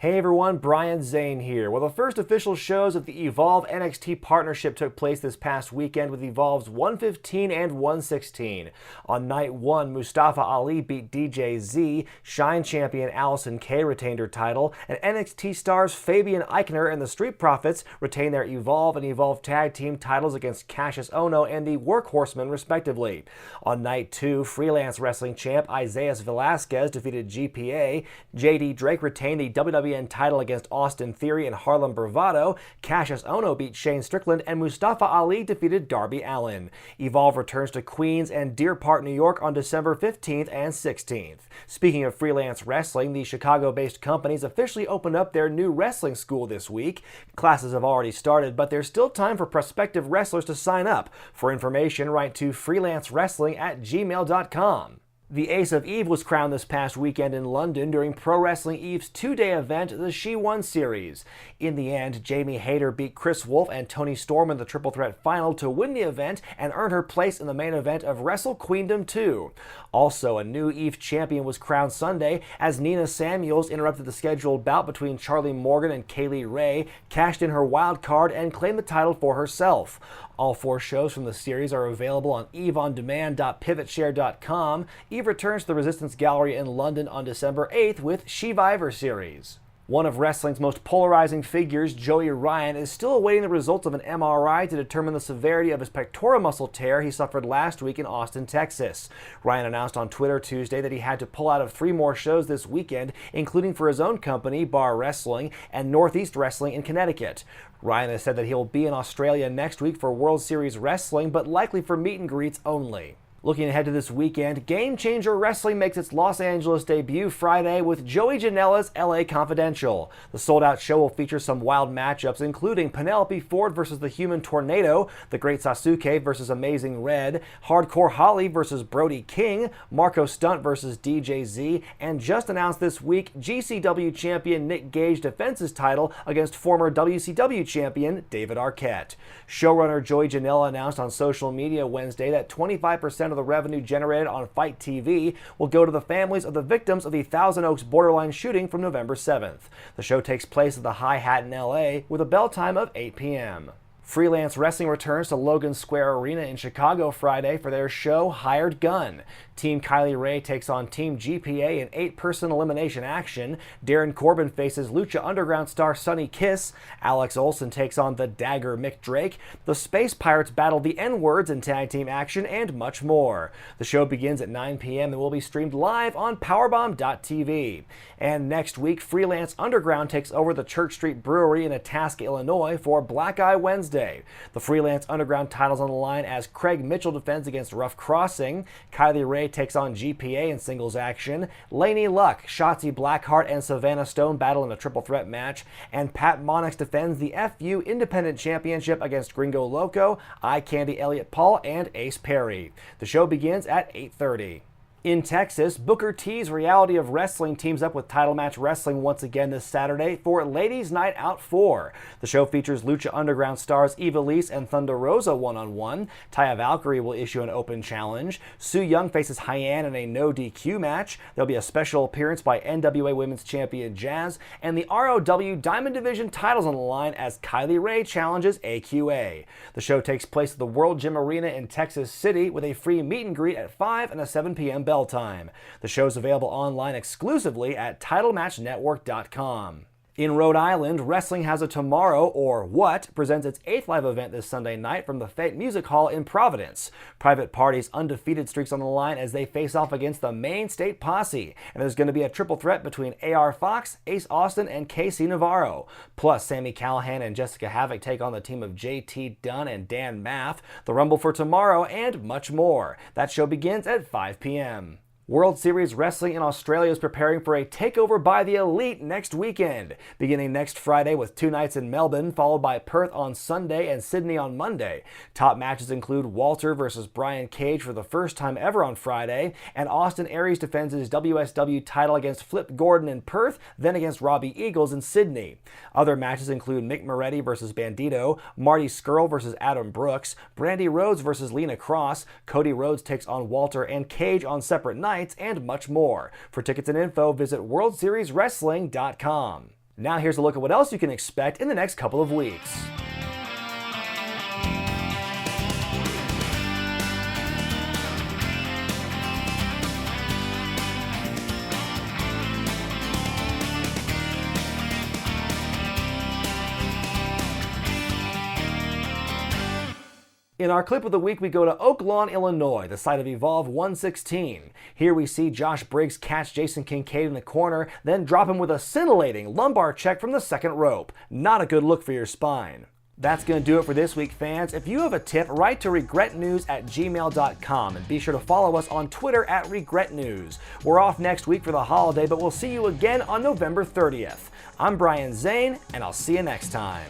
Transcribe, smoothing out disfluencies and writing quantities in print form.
Hey everyone, Brian Zane here. Well, the first official shows of the Evolve NXT partnership took place this past weekend with Evolve's 115 and 116. On night 1, Mustafa Ali beat DJZ, Shine champion Allison Kay retained her title, and NXT stars Fabian Eichner and the Street Profits retained their Evolve and Evolve tag team titles against Cassius Ohno and the Workhorsemen respectively. On night 2, Freelance Wrestling champ Isaiah Velasquez defeated GPA, JD Drake retained the WWE title against Austin Theory and Harlem Bravado, Cassius Ohno beat Shane Strickland, and Mustafa Ali defeated Darby Allin. Evolve returns to Queens and Deer Park, New York on December 15th and 16th. Speaking of Freelance Wrestling, the Chicago-based companies officially opened up their new wrestling school this week. Classes have already started, but there's still time for prospective wrestlers to sign up. For information, write to freelancewrestling@gmail.com. The Ace of Eve was crowned this past weekend in London during Pro Wrestling Eve's two-day event, the She-Won Series. In the end, Jamie Hayter beat Chris Wolf and Toni Storm in the Triple Threat Final to win the event and earn her place in the main event of Wrestle Queendom 2. Also, a new Eve champion was crowned Sunday as Nina Samuels interrupted the scheduled bout between Charlie Morgan and Kaylee Ray, cashed in her wild card, and claimed the title for herself. All 4 shows from the series are available on eveondemand.pivotshare.com. Eve returns to the Resistance Gallery in London on December 8th with She-Viver Series. One of wrestling's most polarizing figures, Joey Ryan, is still awaiting the results of an MRI to determine the severity of his pectoral muscle tear he suffered last week in Austin, Texas. Ryan announced on Twitter Tuesday that he had to pull out of 3 more shows this weekend, including for his own company, Bar Wrestling, and Northeast Wrestling in Connecticut. Ryan has said that he will be in Australia next week for World Series Wrestling, but likely for meet and greets only. Looking ahead to this weekend, Game Changer Wrestling makes its Los Angeles debut Friday with Joey Janela's LA Confidential. The sold-out show will feature some wild matchups, including Penelope Ford versus the Human Tornado, The Great Sasuke versus Amazing Red, Hardcore Holly versus Brody King, Marco Stunt versus DJZ, and just announced this week, GCW champion Nick Gage defends his title against former WCW champion David Arquette. Showrunner Joey Janela announced on social media Wednesday that 25% of the revenue generated on Fight TV will go to the families of the victims of the Thousand Oaks borderline shooting from November 7th. The show takes place at the High Hat in LA with a bell time of 8 p.m. Freelance Wrestling returns to Logan Square Arena in Chicago Friday for their show Hired Gun. Team Kylie Ray takes on Team GPA in 8-person elimination action. Darren Corbin faces Lucha Underground star Sonny Kiss. Alex Olson takes on the Dagger Mick Drake. The Space Pirates battle the N-Words in tag team action, and much more. The show begins at 9 p.m. and will be streamed live on Powerbomb.tv. And next week, Freelance Underground takes over the Church Street Brewery in Itasca, Illinois for Black Eye Wednesday. The Freelance Underground titles on the line as Craig Mitchell defends against Rough Crossing. Kylie Ray takes on GPA in singles action. Lainey Luck, Shotzi Blackheart, and Savannah Stone battle in a triple threat match. And Pat Monix defends the FU Independent Championship against Gringo Loco, Eye Candy Elliott Paul, and Ace Perry. The show begins at 8:30. In Texas, Booker T's Reality of Wrestling teams up with Title Match Wrestling once again this Saturday for Ladies Night Out 4. The show features Lucha Underground stars Ivelisse and Thunder Rosa one-on-one. Taya Valkyrie will issue an open challenge. Su Yung faces Hyann in a no DQ match. There'll be a special appearance by NWA Women's Champion Jazz, and the ROW Diamond Division titles on the line as Kylie Ray challenges AQA. The show takes place at the World Gym Arena in Texas City with a free meet and greet at 5 and a 7 p.m. bell time. The show's available online exclusively at TitleMatchNetwork.com. In Rhode Island, Wrestling Has a Tomorrow, or What, presents its 8th live event this Sunday night from the Fate Music Hall in Providence. Private Party's undefeated streaks on the line as they face off against the Maine State Posse, and there's going to be a triple threat between AR Fox, Ace Austin, and KC Navarro. Plus, Sami Callihan and Jessica Havoc take on the team of JT Dunn and Dan Maff, the Rumble for tomorrow, and much more. That show begins at 5 p.m. World Series Wrestling in Australia is preparing for a takeover by the Elite next weekend, beginning next Friday with 2 nights in Melbourne, followed by Perth on Sunday and Sydney on Monday. Top matches include Walter versus Brian Cage for the first time ever on Friday, and Austin Aries defends his WSW title against Flip Gordon in Perth, then against Robbie Eagles in Sydney. Other matches include Mick Moretti versus Bandito, Marty Scurll versus Adam Brooks, Brandy Rhodes versus Lena Cross, Cody Rhodes takes on Walter and Cage on separate nights, and much more. For tickets and info, visit WorldSeriesWrestling.com. Now here's a look at what else you can expect in the next couple of weeks. In our clip of the week, we go to Oak Lawn, Illinois, the site of Evolve 116. Here we see Josh Briggs catch Jason Kincaid in the corner, then drop him with a scintillating lumbar check from the second rope. Not a good look for your spine. That's going to do it for this week, fans. If you have a tip, write to regretnews@gmail.com and be sure to follow us on Twitter @regretnews. We're off next week for the holiday, but we'll see you again on November 30th. I'm Brian Zane, and I'll see you next time.